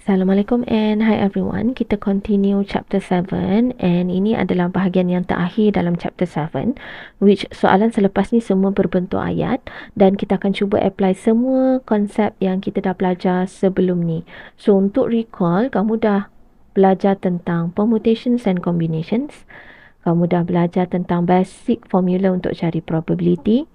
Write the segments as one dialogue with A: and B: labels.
A: Assalamualaikum and hi everyone. Kita continue chapter 7 and ini adalah bahagian yang terakhir dalam chapter 7 which soalan selepas ni semua berbentuk ayat dan kita akan cuba apply semua konsep yang kita dah belajar sebelum ni. So untuk recall, kamu dah belajar tentang permutations and combinations. Kamu dah belajar tentang basic formula untuk cari probability.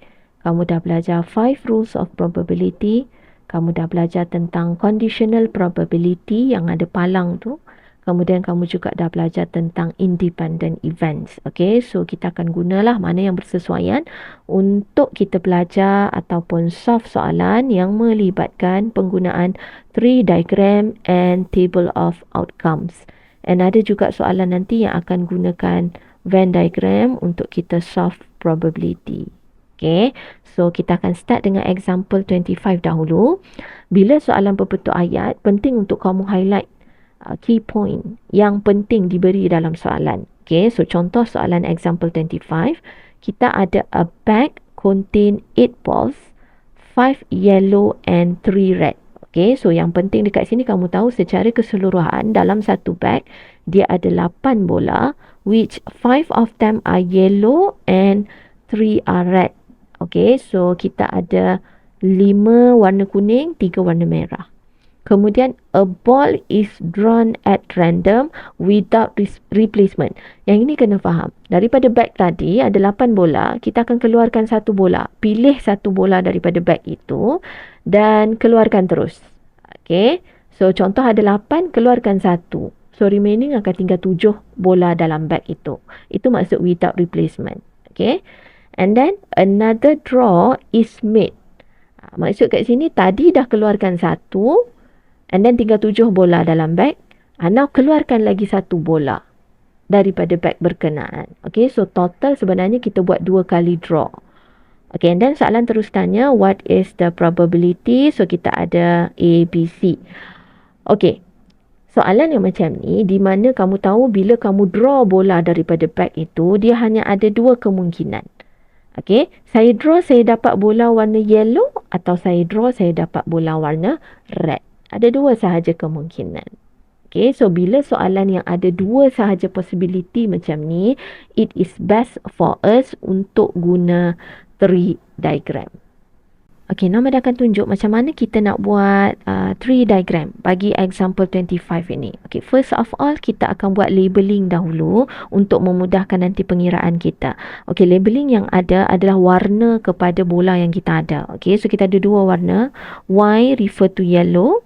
A: Kamu dah belajar 5 rules of probability. Kamu dah belajar tentang conditional probability yang ada palang tu. Kemudian kamu juga dah belajar tentang independent events. Okay, so kita akan gunalah mana yang bersesuaian untuk kita belajar ataupun solve soalan yang melibatkan penggunaan tree diagram and table of outcomes. And ada juga soalan nanti yang akan gunakan Venn diagram untuk kita solve probability. Okay, so kita akan start dengan example 25 dahulu. Bila soalan berbentuk ayat, penting untuk kamu highlight key point yang penting diberi dalam soalan. Okay, so contoh soalan example 25, kita ada a bag contain 8 balls, 5 yellow and 3 red. Okay, so yang penting dekat sini kamu tahu secara keseluruhan dalam satu bag, dia ada 8 bola, which 5 of them are yellow and 3 are red. Okay, so kita ada 5 warna kuning, 3 warna merah. Kemudian, a ball is drawn at random without replacement. Yang ini kena faham. Daripada bag tadi, ada 8 bola. Kita akan keluarkan satu bola. Pilih satu bola daripada bag itu dan keluarkan terus. Okay, so contoh ada 8, keluarkan satu. So, remaining akan tinggal 7 bola dalam bag itu. Itu maksud without replacement. Okay. And then another draw is made. Maksud kat sini tadi dah keluarkan satu and then tinggal 7 bola dalam bag. Now keluarkan lagi satu bola daripada bag berkenaan. Okay, so total sebenarnya kita buat 2 kali draw. Okay, and then soalan terus tanya what is the probability? So kita ada A, B, C. Okay, soalan yang macam ni di mana kamu tahu bila kamu draw bola daripada bag itu dia hanya ada 2 kemungkinan. Okay, saya draw saya dapat bola warna yellow atau saya draw saya dapat bola warna red. Ada 2 sahaja kemungkinan. Okay, so bila soalan yang ada 2 sahaja possibility macam ni, it is best for us untuk guna tree diagram. Okay, Norma dah akan tunjuk macam mana kita nak buat tree diagram bagi example 25 ini. Okay, first of all, kita akan buat labeling dahulu untuk memudahkan nanti pengiraan kita. Okay, labeling yang ada adalah warna kepada bola yang kita ada. Okay, so kita ada 2 warna. Y refer to yellow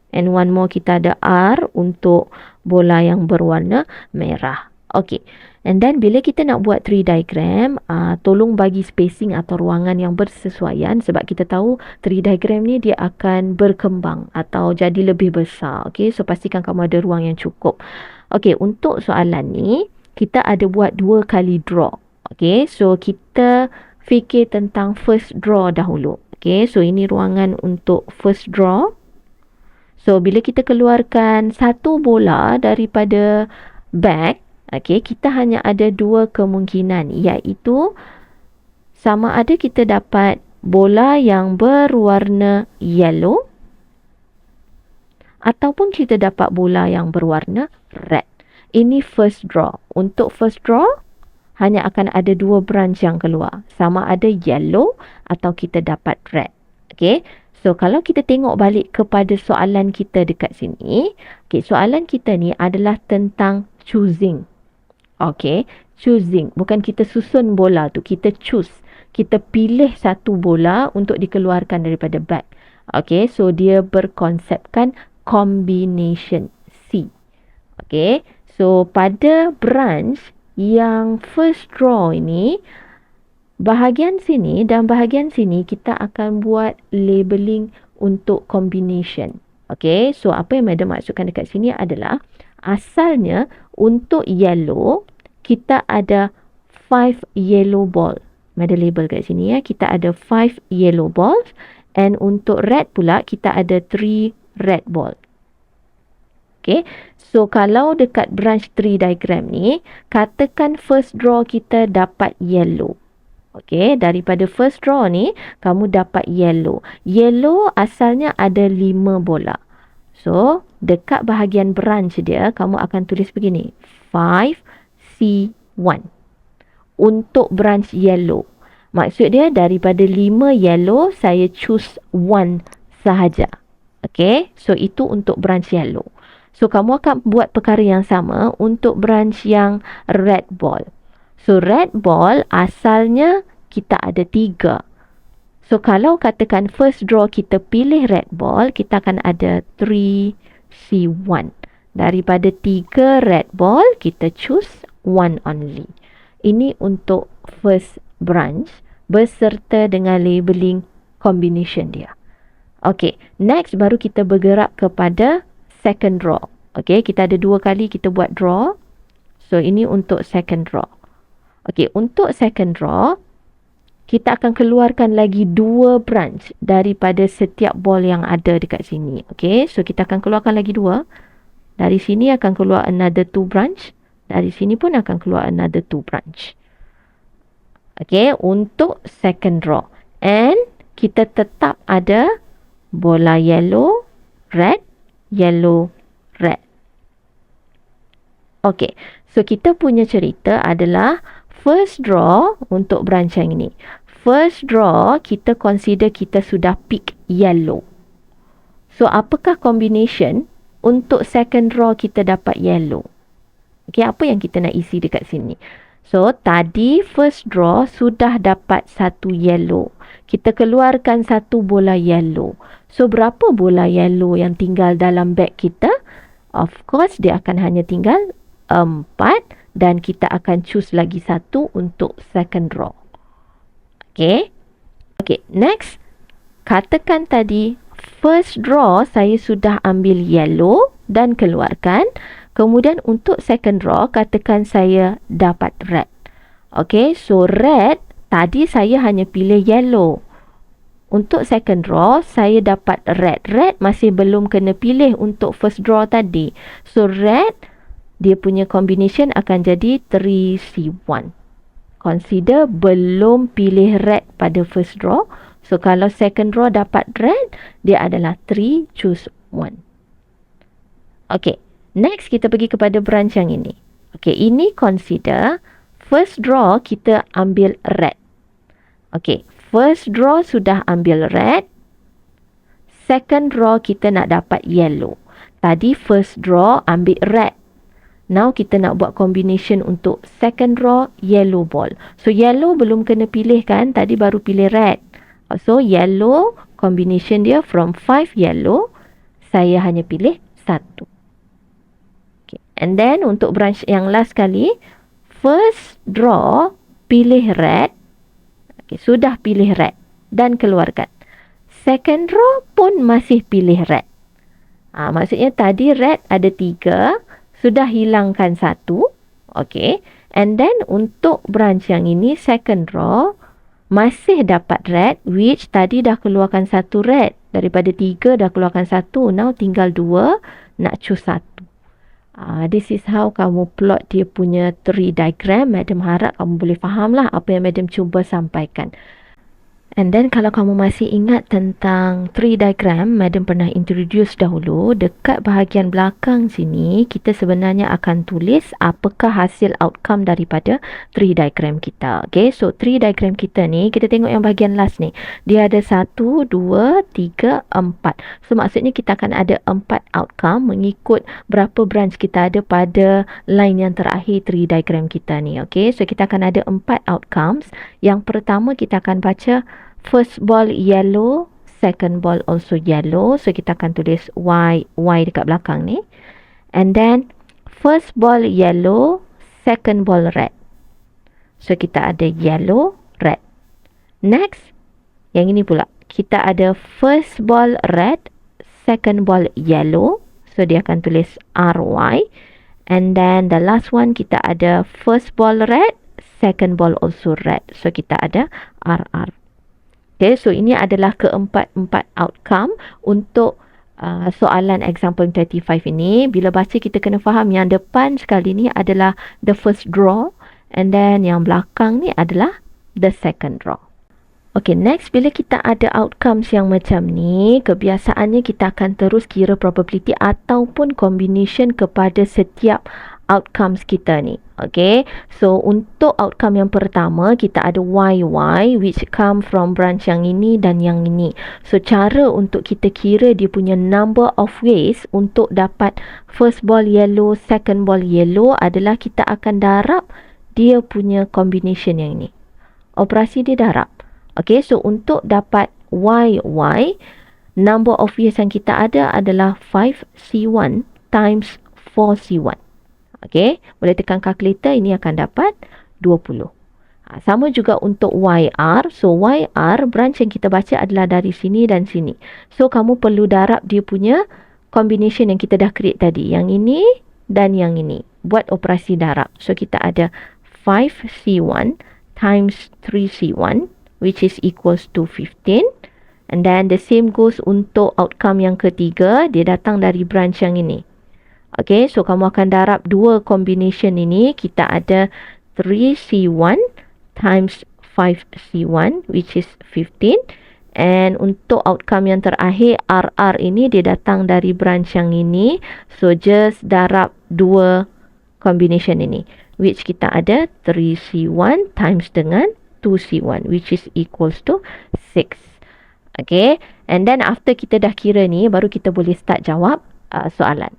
A: and one more kita ada R untuk bola yang berwarna merah. Okay. And then bila kita nak buat tree diagram, tolong bagi spacing atau ruangan yang bersesuaian sebab kita tahu tree diagram ni dia akan berkembang atau jadi lebih besar. Okay, so pastikan kamu ada ruang yang cukup. Okay, untuk soalan ni, kita ada buat 2 kali draw. Okay, so kita fikir tentang first draw dahulu. Okay, so ini ruangan untuk first draw. So, bila kita keluarkan satu bola daripada bag, okay, kita hanya ada 2 kemungkinan iaitu sama ada kita dapat bola yang berwarna yellow ataupun kita dapat bola yang berwarna red. Ini first draw. Untuk first draw hanya akan ada 2 branch yang keluar. Sama ada yellow atau kita dapat red. Okay. So, kalau kita tengok balik kepada soalan kita dekat sini. Okay, soalan kita ni adalah tentang choosing. Okay, choosing. Bukan kita susun bola tu. Kita choose. Kita pilih satu bola untuk dikeluarkan daripada bag. Okay, so dia berkonsepkan combination C. Okay, so pada branch yang first draw ini, bahagian sini dan bahagian sini kita akan buat labeling untuk combination. Okay, so apa yang Madam maksudkan dekat sini adalah asalnya untuk yellow kita ada 5 yellow ball. Madam label kat sini ya. Kita ada 5 yellow balls and untuk red pula kita ada 3 red ball. Okay, so kalau dekat branch tree diagram ni, katakan first draw kita dapat yellow. Okay, daripada first draw ni, kamu dapat yellow. Yellow asalnya ada 5 bola. So, dekat bahagian branch dia, kamu akan tulis begini. 5C1. Untuk branch yellow. Maksud dia daripada 5 yellow, saya choose 1 sahaja. Okay, so itu untuk branch yellow. So, kamu akan buat perkara yang sama untuk branch yang red ball. So, red ball asalnya kita ada 3. So, kalau katakan first draw kita pilih red ball, kita akan ada 3C1. Daripada 3 red ball, kita choose 1 only. Ini untuk first branch beserta dengan labeling combination dia. Okay, next baru kita bergerak kepada second draw. Okay, kita ada 2 kali kita buat draw. So, ini untuk second draw. Okay, untuk second draw, kita akan keluarkan lagi 2 branch daripada setiap ball yang ada dekat sini. Okay, so kita akan keluarkan lagi 2. Dari sini akan keluar another 2 branch. Dari sini pun akan keluar another 2 branch. Okay, untuk second draw. And kita tetap ada bola yellow, red, yellow, red. Okay, so kita punya cerita adalah first draw untuk branch yang ini. First draw, kita consider kita sudah pick yellow. So, apakah combination untuk second draw kita dapat yellow? Okay, apa yang kita nak isi dekat sini? So, tadi first draw sudah dapat 1 yellow. Kita keluarkan 1 bola yellow. So, berapa bola yellow yang tinggal dalam bag kita? Of course, dia akan hanya tinggal 4 dan kita akan choose lagi 1 untuk second draw. Okay. Okay, next. Katakan tadi first draw saya sudah ambil yellow dan keluarkan. Kemudian untuk second draw, katakan saya dapat red. Okay, so red, tadi saya hanya pilih yellow. Untuk second draw, saya dapat red. Red masih belum kena pilih untuk first draw tadi. So red, dia punya combination akan jadi 3C1. Consider belum pilih red pada first draw. So kalau second draw dapat red, dia adalah 3 choose 1. Okay. Next, kita pergi kepada branch yang ini. Okay, ini consider first draw kita ambil red. Okay, first draw sudah ambil red. Second draw kita nak dapat yellow. Tadi first draw ambil red. Now kita nak buat combination untuk second draw yellow ball. So yellow belum kena pilih kan? Tadi baru pilih red. So yellow combination dia from 5 yellow, saya hanya pilih 1. Okay. And then untuk branch yang last kali, first draw pilih red. Okay, sudah pilih red dan keluarkan. Second draw pun masih pilih red. Maksudnya tadi red ada 3, sudah hilangkan 1. Okay. And then untuk branch yang ini, second draw masih dapat red, which tadi dah keluarkan 1 red. Daripada 3 dah keluarkan 1, now tinggal 2, nak choose 1. This is how kamu plot dia punya tree diagram. Madam harap kamu boleh faham lah apa yang Madam cuba sampaikan. And then kalau kamu masih ingat tentang tree diagram, Madam pernah introduce dahulu. Dekat bahagian belakang sini, kita sebenarnya akan tulis apakah hasil outcome daripada tree diagram kita. Okay, so tree diagram kita ni, kita tengok yang bahagian last ni. Dia ada 1, 2, 3, 4. So maksudnya kita akan ada 4 outcome mengikut berapa branch kita ada pada line yang terakhir tree diagram kita ni. Okay, so kita akan ada 4 outcomes. Yang pertama kita akan baca first ball yellow, second ball also yellow. So kita akan tulis Y dekat belakang ni. And then first ball yellow, second ball red. So kita ada yellow, red. Next, yang ini pula. Kita ada first ball red, second ball yellow. So dia akan tulis RY. And then the last one kita ada first ball red, second ball also red. So kita ada RR. Okay, so ini adalah keempat-empat outcome untuk soalan example 35 ini. Bila baca kita kena faham yang depan sekali ni adalah the first draw and then yang belakang ni adalah the second draw. Okay, next bila kita ada outcomes yang macam ni, kebiasaannya kita akan terus kira probability ataupun combination kepada setiap outcomes kita ni. Okay, so untuk outcome yang pertama, kita ada YY which come from branch yang ini dan yang ini. So, cara untuk kita kira dia punya number of ways untuk dapat first ball yellow, second ball yellow adalah kita akan darab dia punya combination yang ini. Operasi dia darab. Okay, so untuk dapat YY, number of ways yang kita ada adalah 5C1 times 4C1. Okay, boleh tekan kalkulator, ini akan dapat 20. Sama juga untuk YR. So, YR, branch yang kita baca adalah dari sini dan sini. So, kamu perlu darab dia punya combination yang kita dah create tadi. Yang ini dan yang ini. Buat operasi darab. So, kita ada 5C1 times 3C1, which is equals to 15. And then the same goes untuk outcome yang ketiga. Dia datang dari branch yang ini. Okay, so kamu akan darab dua combination ini. Kita ada 3C1 times 5C1, which is 15. And untuk outcome yang terakhir, RR ini dia datang dari branch yang ini. So, just darab dua combination ini, which kita ada 3C1 times dengan 2C1, which is equals to 6. Okay, and then after kita dah kira ni, baru kita boleh start jawab soalan.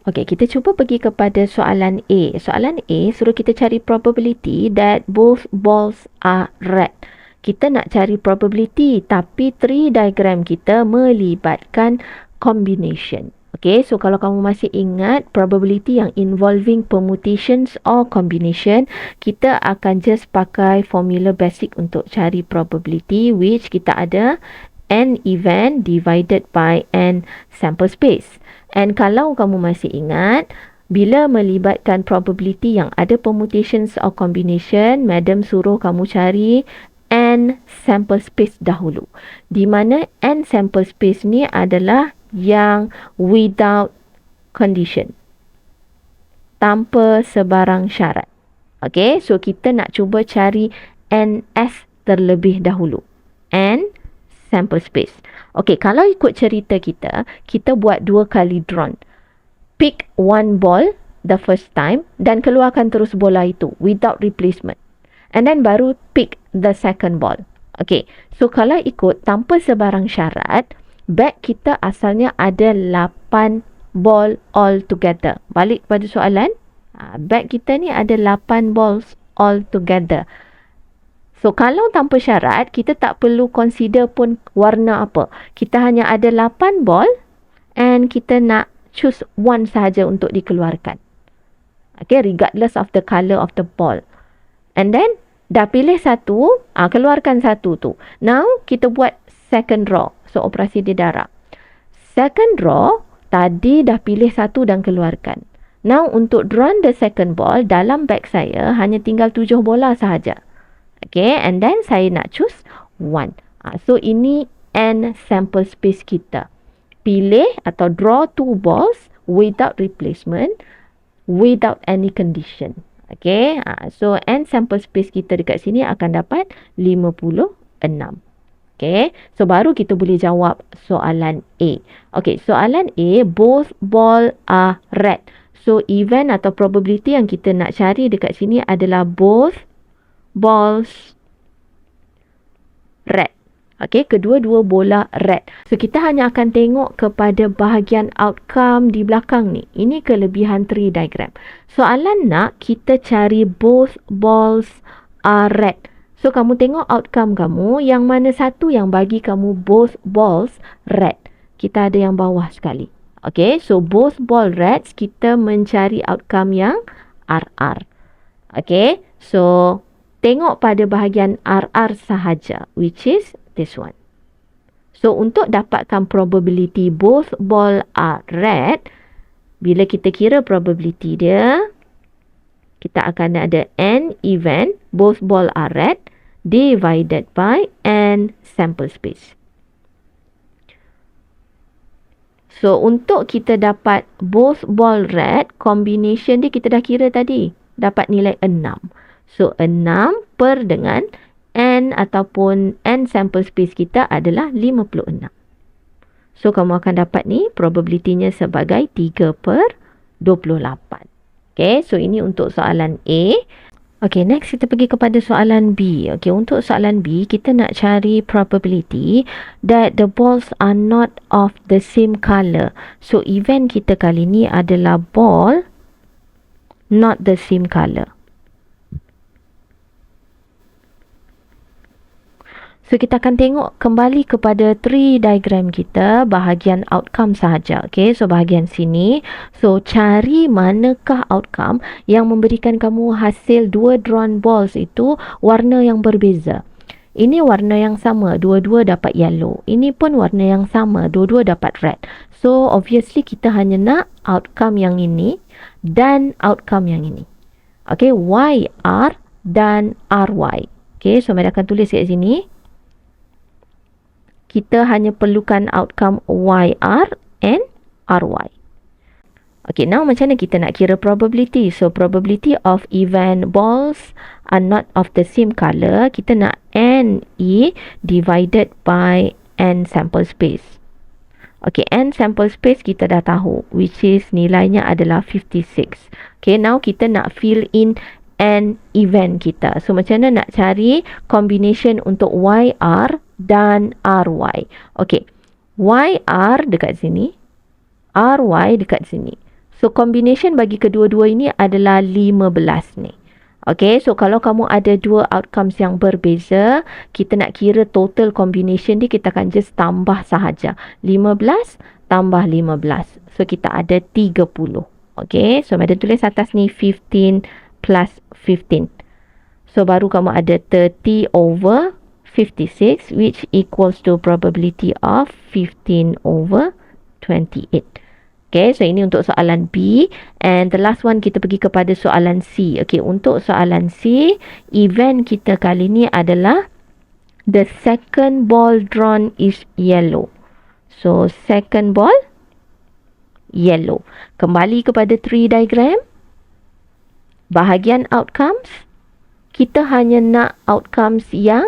A: Okay, kita cuba pergi kepada soalan A. Soalan A suruh kita cari probability that both balls are red. Kita nak cari probability tapi tree diagram kita melibatkan combination. Okay, so kalau kamu masih ingat probability yang involving permutations or combination, kita akan just pakai formula basic untuk cari probability, which kita ada n event divided by n sample space. And kalau kamu masih ingat, bila melibatkan probability yang ada permutations or combination, madam suruh kamu cari n sample space dahulu. Di mana n sample space ni adalah yang without condition. Tanpa sebarang syarat. Okay, so kita nak cuba cari ns terlebih dahulu. N sample space. Okay, kalau ikut cerita kita buat 2 kali drawn. Pick one ball the first time dan keluarkan terus bola itu without replacement. And then baru pick the second ball. Okay, so kalau ikut tanpa sebarang syarat, bag kita asalnya ada 8 ball all together. Balik pada soalan, bag kita ni ada 8 balls all together. So, kalau tanpa syarat, kita tak perlu consider pun warna apa. Kita hanya ada 8 ball and kita nak choose one sahaja untuk dikeluarkan. Okay, regardless of the colour of the ball. And then, dah pilih satu, keluarkan satu tu. Now, kita buat second draw. So, operasi dia darab. Second draw, tadi dah pilih satu dan keluarkan. Now, untuk draw the second ball, dalam bag saya hanya tinggal 7 bola sahaja. Okay, and then saya nak choose 1. So, ini n sample space kita. Pilih atau draw 2 balls without replacement, without any condition. Okay, so n sample space kita dekat sini akan dapat 56. Okay, so baru kita boleh jawab soalan A. Okay, soalan A, both ball are red. So, event atau probability yang kita nak cari dekat sini adalah both balls red. Okay, kedua-dua bola red. So, kita hanya akan tengok kepada bahagian outcome di belakang ni. Ini kelebihan tree diagram. Soalan nak kita cari both balls are red. So, kamu tengok outcome kamu, yang mana satu yang bagi kamu both balls red. Kita ada yang bawah sekali. Okay, so both ball reds, kita mencari outcome yang RR. Okay, so tengok pada bahagian RR sahaja, which is this one. So, untuk dapatkan probability both ball are red, bila kita kira probability dia, kita akan ada n event, both ball are red, divided by n sample space. So, untuk kita dapat both ball red, combination dia kita dah kira tadi. Dapat nilai 6. So, 6 per dengan N ataupun N sample space kita adalah 56. So, kamu akan dapat ni probabilitinya sebagai 3/28. Okay, so ini untuk soalan A. Okay, next kita pergi kepada soalan B. Okay, untuk soalan B, kita nak cari probability that the balls are not of the same color. So, event kita kali ni adalah ball not the same color. So, kita akan tengok kembali kepada tree diagram kita, bahagian outcome sahaja. Okay, so bahagian sini. So, cari manakah outcome yang memberikan kamu hasil dua drawn balls itu warna yang berbeza. Ini warna yang sama, dua-dua dapat yellow. Ini pun warna yang sama, dua-dua dapat red. So, obviously kita hanya nak outcome yang ini dan outcome yang ini. Okay, YR dan RY. Okay, so mari akan tulis kat sini. Kita hanya perlukan outcome YR and RY. Okay, now macam mana kita nak kira probability? So, probability of event balls are not of the same color. Kita nak NE divided by N sample space. Okay, N sample space kita dah tahu, which is nilainya adalah 56. Okay, now kita nak fill in N event kita. So, macam mana nak cari combination untuk YR dan RY? Okay, YR dekat sini, RY dekat sini. So, combination bagi kedua-dua ini adalah 15 ni. Okay, so kalau kamu ada dua outcomes yang berbeza, kita nak kira total combination dia, kita akan just tambah sahaja. 15 tambah 15. So, kita ada 30. Okay, so ada tulis atas ni 15 plus 15. So, baru kamu ada 30 over 56, which equals to probability of 15 over 28. Okay, so ini untuk soalan B. And the last one, kita pergi kepada soalan C. Okay, untuk soalan C, event kita kali ni adalah the second ball drawn is yellow. So, second ball, yellow. Kembali kepada tree diagram. Bahagian outcomes, kita hanya nak outcomes yang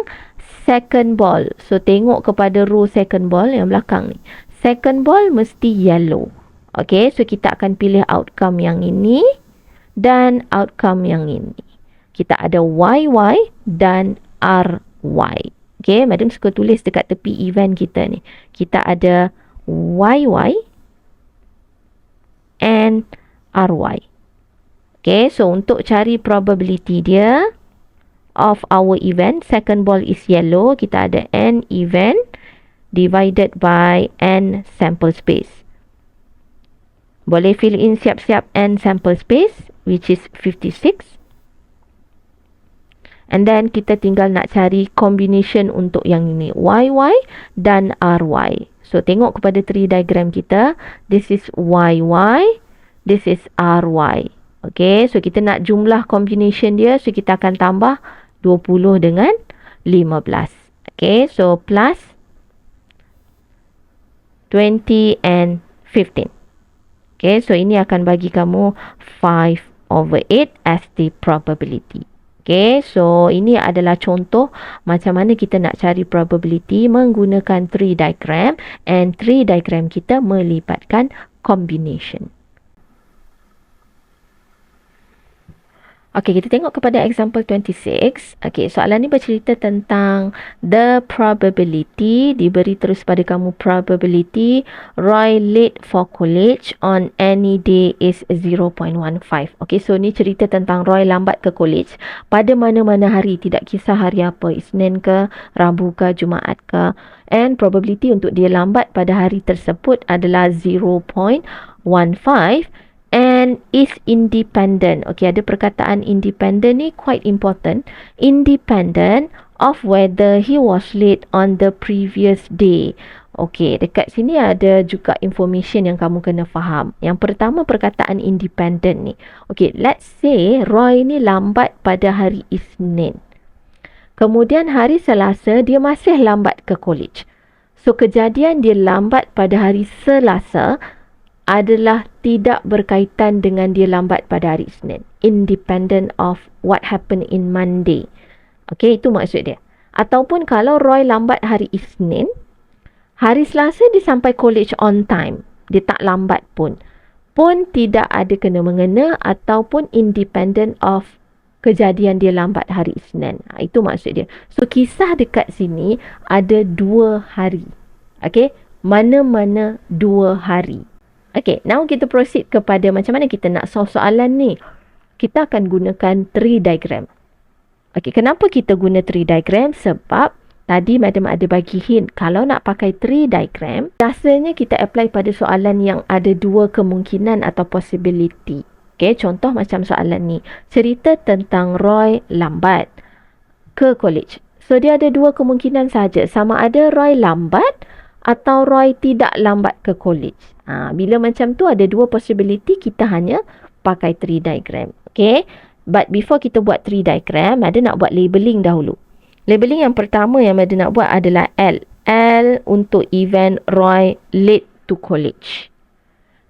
A: second ball. So, tengok kepada row second ball yang belakang ni. Second ball mesti yellow. Okay, so kita akan pilih outcome yang ini dan outcome yang ini. Kita ada YY dan RY. Okay, madam suka tulis dekat tepi event kita ni. Kita ada YY and RY. Okay, so untuk cari probability dia of our event, second ball is yellow, kita ada N event divided by N sample space. Boleh fill in siap-siap N sample space, which is 56. And then kita tinggal nak cari combination untuk yang ini, YY dan RY. So, tengok kepada tree diagram kita. This is YY, this is RY. Okay, so kita nak jumlah combination dia. So, kita akan tambah 20 dengan 15. Okay, so plus 20 and 15. Okay, so ini akan bagi kamu 5/8 as the probability. Okay, so ini adalah contoh macam mana kita nak cari probability menggunakan tree diagram, and tree diagram kita melibatkan combination. Okey, kita tengok kepada example 26. Okey, soalan ni bercerita tentang the probability, diberi terus pada kamu probability Roy late for college on any day is 0.15. Okey, so ni cerita tentang Roy lambat ke college pada mana-mana hari, tidak kisah hari apa, Isnin ke, Rabu ke, Jumaat ke. And probability untuk dia lambat pada hari tersebut adalah 0.15 and is independent. Okay, ada perkataan independent ni quite important. Independent of whether he was late on the previous day. Okay, dekat sini ada juga information yang kamu kena faham. Yang pertama, perkataan independent ni. Okay, let's say Roy ni lambat pada hari Isnin. Kemudian hari Selasa dia masih lambat ke college. So, kejadian dia lambat pada hari Selasa adalah tidak berkaitan dengan dia lambat pada hari Isnin. Independent of what happened in Monday. Okay, itu maksud dia. Ataupun kalau Roy lambat hari Isnin, hari Selasa dia sampai college on time. Dia tak lambat pun tidak ada kena-mengena ataupun independent of kejadian dia lambat hari Isnin. Itu maksud dia. So, kisah dekat sini ada 2 hari. Okay? Mana-mana 2 hari. Okay, now kita proceed kepada macam mana kita nak solve soalan ni. Kita akan gunakan tree diagram. Okay, kenapa kita guna tree diagram? Sebab tadi madam ada bagi hint, kalau nak pakai tree diagram, biasanya kita apply pada soalan yang ada 2 kemungkinan atau possibility. Okay, contoh macam soalan ni. Cerita tentang Roy lambat ke college. So, dia ada 2 kemungkinan saja. Sama ada Roy lambat atau Roy tidak lambat ke college. Bila macam tu ada 2 possibility, kita hanya pakai tree diagram. Okay, but before kita buat tree diagram, ada nak buat labeling dahulu. Labeling yang pertama yang Madam nak buat adalah L. L untuk event Roy late to college.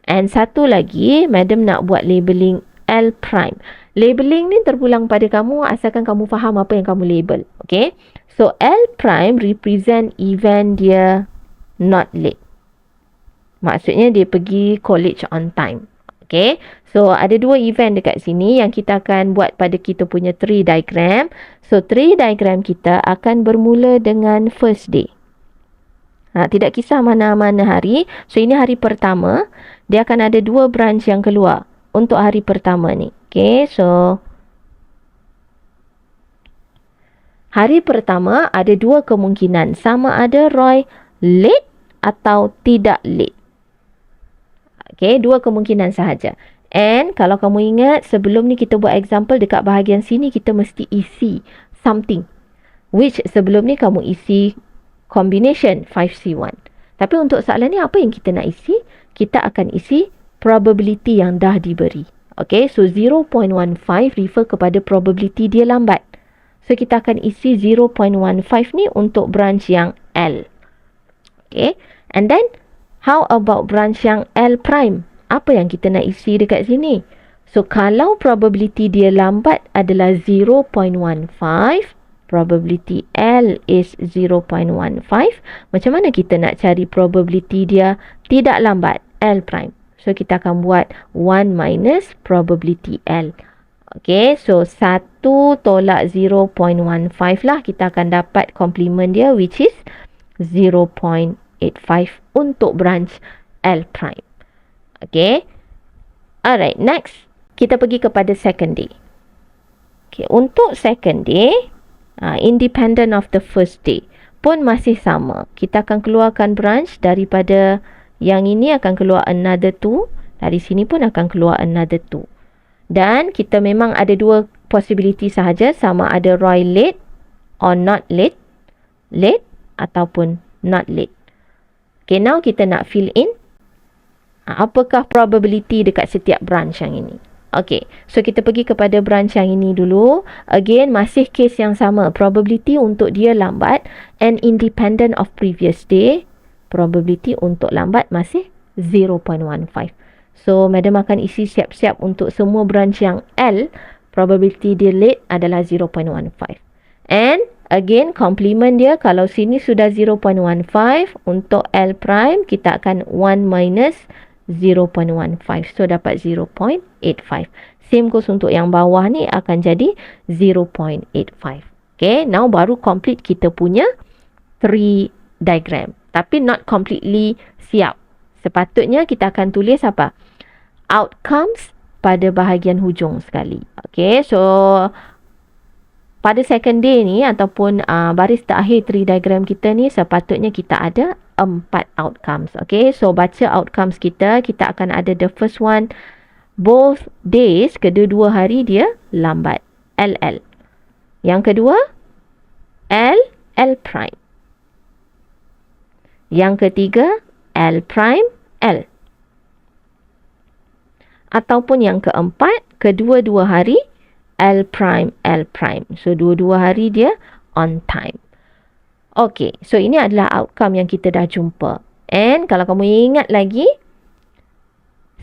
A: And satu lagi, Madam nak buat labeling L prime. Labeling ni terpulang pada kamu asalkan kamu faham apa yang kamu label. Okay. So, L prime represent event dia not late. Maksudnya dia pergi college on time. Okay. So, ada 2 event dekat sini yang kita akan buat pada kita punya tree diagram. So, tree diagram kita akan bermula dengan first day. Tidak kisah mana-mana hari. So, ini hari pertama. Dia akan ada 2 branch yang keluar untuk hari pertama ni. Okay, so hari pertama ada 2 kemungkinan. Sama ada Roy late atau tidak late. Okay, 2 kemungkinan sahaja. And kalau kamu ingat sebelum ni kita buat example dekat bahagian sini kita mesti isi something. Which sebelum ni kamu isi combination 5C1. Tapi untuk soalan ni apa yang kita nak isi? Kita akan isi probability yang dah diberi. Okay, so 0.15 refer kepada probability dia lambat. So kita akan isi 0.15 ni untuk branch yang L. Okay, and then how about branch yang L prime? Apa yang kita nak isi dekat sini? So, kalau probability dia lambat adalah 0.15, probability L is 0.15, macam mana kita nak cari probability dia tidak lambat? L prime. So, kita akan buat 1 minus probability L. Okay, so 1 tolak 0.15 lah. Kita akan dapat complement dia which is 0.85 untuk branch L prime. Okay. Alright, next. Kita pergi kepada second day. Okay, untuk second day, independent of the first day, pun masih sama. Kita akan keluarkan branch daripada yang ini akan keluar another 2. Dari sini pun akan keluar another 2. Dan kita memang ada 2 possibility sahaja. Sama ada Roy late or not late. Late ataupun not late. Okay, now kita nak fill in. Apakah probability dekat setiap branch yang ini? Okay, so kita pergi kepada branch yang ini dulu. Again, masih case yang sama. Probability untuk dia lambat and independent of previous day. Probability untuk lambat masih 0.15. So, Madam akan isi siap-siap untuk semua branch yang L. Probability dia late adalah 0.15. And again, complement dia kalau sini sudah 0.15. Untuk L prime, kita akan 1 minus 0.15. So, dapat 0.85. Same goes untuk yang bawah ni akan jadi 0.85. Okay, now baru complete kita punya tree diagram. Tapi not completely siap. Sepatutnya kita akan tulis apa? Outcomes pada bahagian hujung sekali. Okay, so pada second day ni ataupun baris terakhir tree diagram kita ni sepatutnya kita ada 4 outcomes. Okay, so baca outcomes kita. Kita akan ada the first one, both days, kedua-dua hari dia lambat. LL. Yang kedua, L prime. Yang ketiga, L prime, L. Ataupun yang keempat, kedua-dua hari, L prime, L prime. So, dua-dua hari dia on time. Okay, so ini adalah outcome yang kita dah jumpa. And kalau kamu ingat lagi,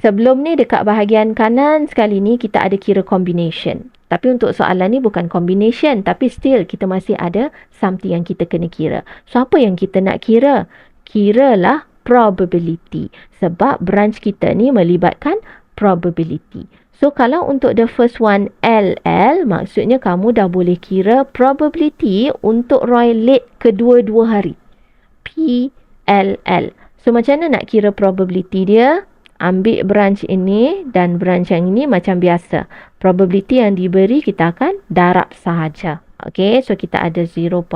A: sebelum ni dekat bahagian kanan sekali ni kita ada kira combination. Tapi untuk soalan ni bukan combination, tapi still kita masih ada something yang kita kena kira. So apa yang kita nak kira? Kiralah probability. Sebab branch kita ni melibatkan probability. So kalau untuk the first one LL, maksudnya kamu dah boleh kira probability untuk Roy late kedua-dua hari. PLL. So macam mana nak kira probability dia? Ambil branch ini dan branch yang ini macam biasa. Probability yang diberi kita akan darab sahaja. Okay, so kita ada 0.15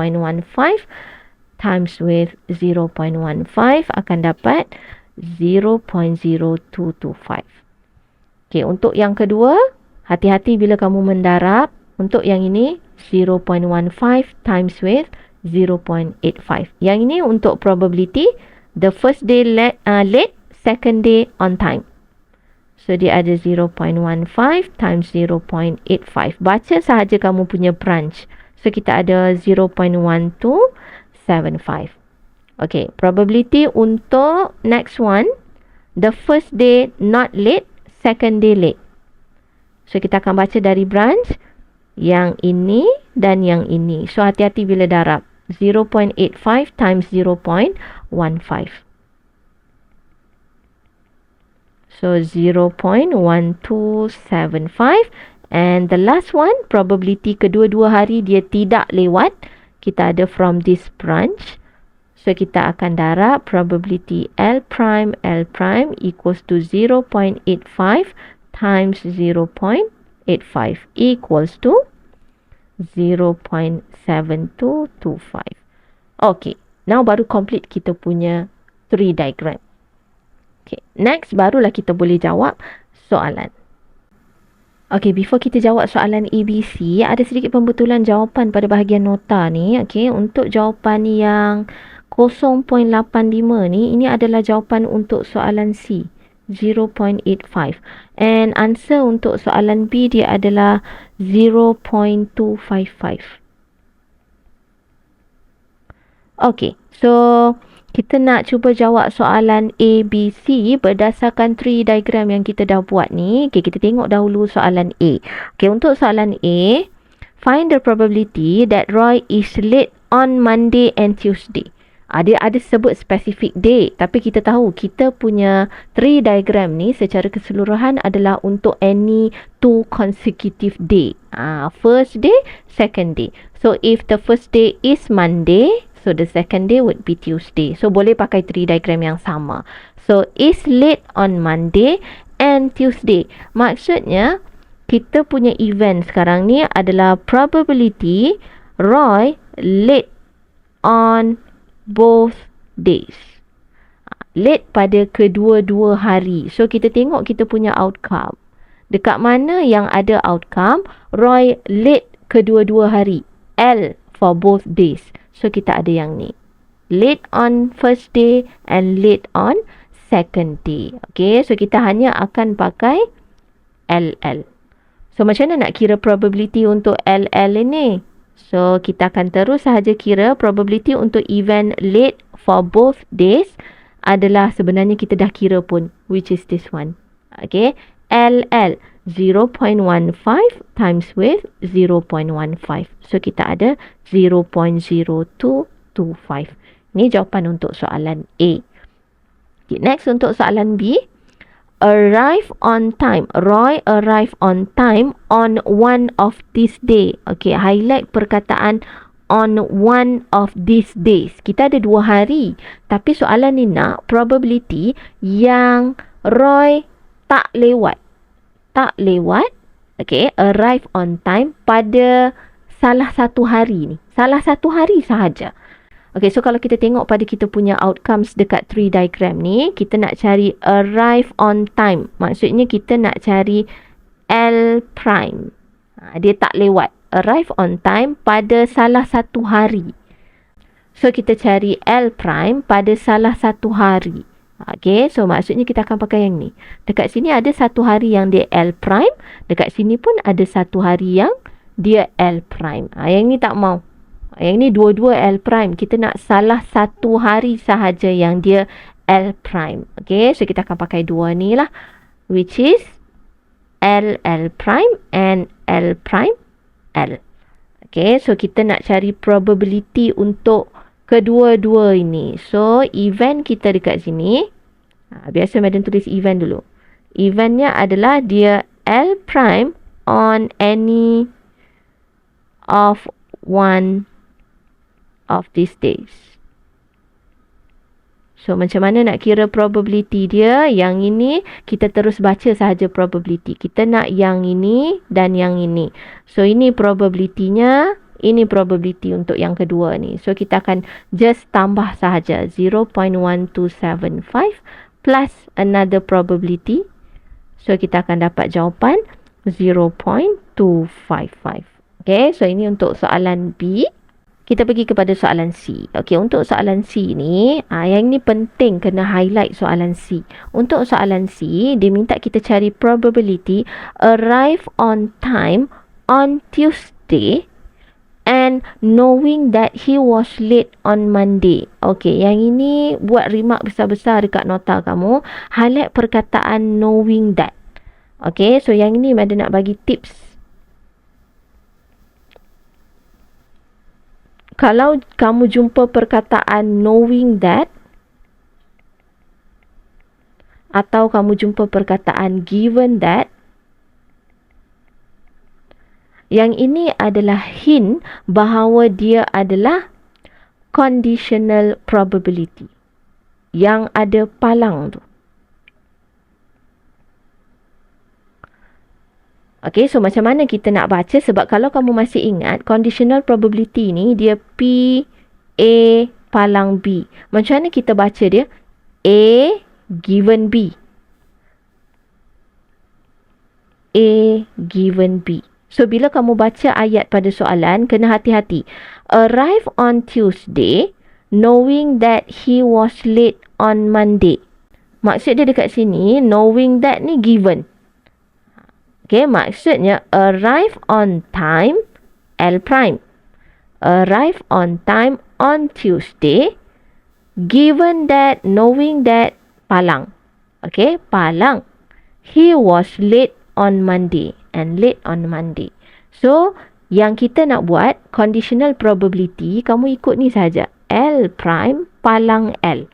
A: times with 0.15 akan dapat 0.0225. Okay, untuk yang kedua, hati-hati bila kamu mendarab. Untuk yang ini, 0.15 times with 0.85. Yang ini untuk probability, the first day late, second day on time. So dia ada 0.15 times 0.85. Baca sahaja kamu punya branch. So kita ada 0.1275. Okay, probability untuk next one, the first day not late, second day late. So kita akan baca dari branch yang ini dan yang ini. So hati-hati bila darab. 0.85 times 0.15. So 0.1275. And the last one, probability kedua-dua hari dia tidak lewat. Kita ada from this branch. So kita akan darab probability L prime equals to 0.85 times 0.85 equals to 0.7225. Okay, now baru complete kita punya tree diagram. Okay, next barulah kita boleh jawab soalan. Okay, before kita jawab soalan ABC, ada sedikit pembetulan jawapan pada bahagian nota ni. Okay, untuk jawapan yang 0.85 ni, ini adalah jawapan untuk soalan C, 0.85. And answer untuk soalan B dia adalah 0.255. Okay, so kita nak cuba jawab soalan A, B, C berdasarkan tree diagram yang kita dah buat ni. Okay, kita tengok dahulu soalan A. Okay, untuk soalan A, find the probability that Roy is late on Monday and Tuesday. Dia ada sebut specific day, tapi kita tahu kita punya tree diagram ni secara keseluruhan adalah untuk any two consecutive day. First day, second day. So if the first day is Monday, so the second day would be Tuesday. So boleh pakai tree diagram yang sama. So is late on Monday and Tuesday. Maksudnya kita punya event sekarang ni adalah probability Roy late on both days. Late pada kedua-dua hari. So kita tengok kita punya outcome. Dekat mana yang ada outcome Roy late kedua-dua hari. L for both days. So kita ada yang ni. Late on first day and late on second day. Okay, so kita hanya akan pakai LL. So macam mana nak kira probability untuk LL ini? So kita akan terus sahaja kira probability untuk event late for both days adalah sebenarnya kita dah kira pun, which is this one. Okay, LL 0.15 times with 0.15. So kita ada 0.0225. Ini jawapan untuk soalan A. Okay, next untuk soalan B. Arrive on time. Roy arrive on time on one of these day. Okay, highlight perkataan on one of these days. Kita ada 2 hari. Tapi soalan ni nak probability yang Roy tak lewat. Tak lewat. Okay, arrive on time pada salah satu hari ni. Salah satu hari sahaja. Okay, so kalau kita tengok pada kita punya outcomes dekat tree diagram ni, kita nak cari arrive on time. Maksudnya kita nak cari L prime. Dia tak lewat. Arrive on time pada salah satu hari. So kita cari L prime pada salah satu hari. Okay, so maksudnya kita akan pakai yang ni. Dekat sini ada satu hari yang dia L prime. Dekat sini pun ada satu hari yang dia L prime. Yang ni tak mau. Yang ni dua-dua L prime. Kita nak salah satu hari sahaja yang dia L prime. Okay, so kita akan pakai dua ni lah. Which is L prime and L prime L. Okay, so kita nak cari probability untuk kedua-dua ini. So, event kita dekat sini, biasa Madam tulis event dulu. Eventnya adalah dia L prime on any of one of these days. So, macam mana nak kira probability dia? Yang ini, kita terus baca sahaja probability. Kita nak yang ini dan yang ini. So, ini probability-nya, ini probability untuk yang kedua ni. So, kita akan just tambah sahaja 0.1275 plus another probability. So, kita akan dapat jawapan 0.255. Okay, so ini untuk soalan B. Kita pergi kepada soalan C. Okey, untuk soalan C ni, yang ni penting kena highlight soalan C. Untuk soalan C, dia minta kita cari probability arrive on time on Tuesday and knowing that he was late on Monday. Okey, yang ini buat remark besar-besar dekat nota kamu. Highlight perkataan knowing that. Okey, so yang ini Madam nak bagi tips. Kalau kamu jumpa perkataan knowing that atau kamu jumpa perkataan given that, yang ini adalah hint bahawa dia adalah conditional probability yang ada palang tu. Okay, so macam mana kita nak baca? Sebab kalau kamu masih ingat, conditional probability ni dia P, A, palang B. Macam mana kita baca dia? A given B. A given B. So, bila kamu baca ayat pada soalan, kena hati-hati. Arrive on Tuesday knowing that he was late on Monday. Maksud dia dekat sini, knowing that ni given. Okay, maksudnya arrive on time L prime. Arrive on time on Tuesday given that, knowing that, palang. Okay, palang. He was late on Monday and late on Monday. So, yang kita nak buat conditional probability, kamu ikut ni saja. L prime palang L.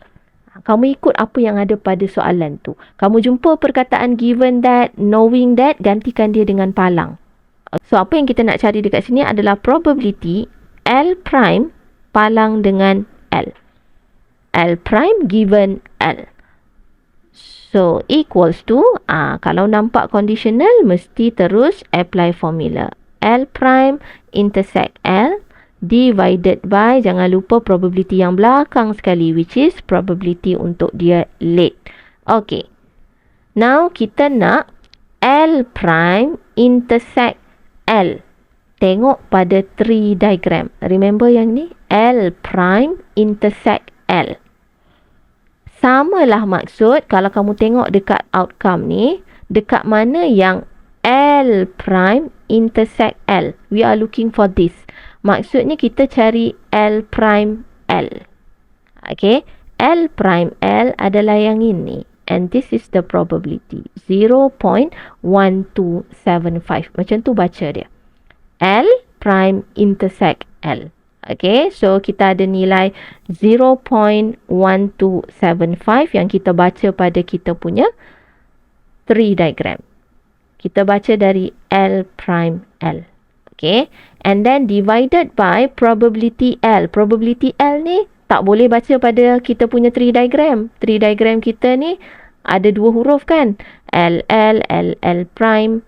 A: Kamu ikut apa yang ada pada soalan tu. Kamu jumpa perkataan given that, knowing that, gantikan dia dengan palang. So, apa yang kita nak cari dekat sini adalah probability L prime palang dengan L. L prime given L. So, equals to, kalau nampak conditional, mesti terus apply formula. L prime intersect L divided by, jangan lupa probability yang belakang sekali, which is probability untuk dia late. Okay. Now, kita nak L prime intersect L. Tengok pada tree diagram. Remember yang ni? L prime intersect L. Samalah maksud kalau kamu tengok dekat outcome ni, dekat mana yang L prime intersect L. We are looking for this. Maksudnya kita cari L prime L. Okay. L prime L adalah yang ini. And this is the probability. 0.1275. Macam tu baca dia. L prime intersect L. Okay. So, kita ada nilai 0.1275 yang kita baca pada kita punya tree diagram. Kita baca dari L prime L. Okay. And then divided by probability L. Probability L ni tak boleh baca pada kita punya tree diagram. Tree diagram kita ni ada dua huruf kan? L, L, L, L prime.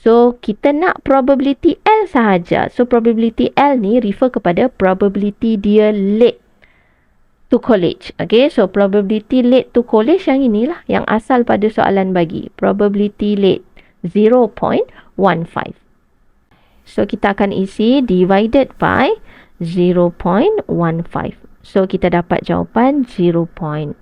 A: So, kita nak probability L sahaja. So, probability L ni refer kepada probability dia late to college. Okay. So, probability late to college yang inilah yang asal pada soalan bagi. Probability late 0.15. So, kita akan isi divided by 0.15. So, kita dapat jawapan 0.85.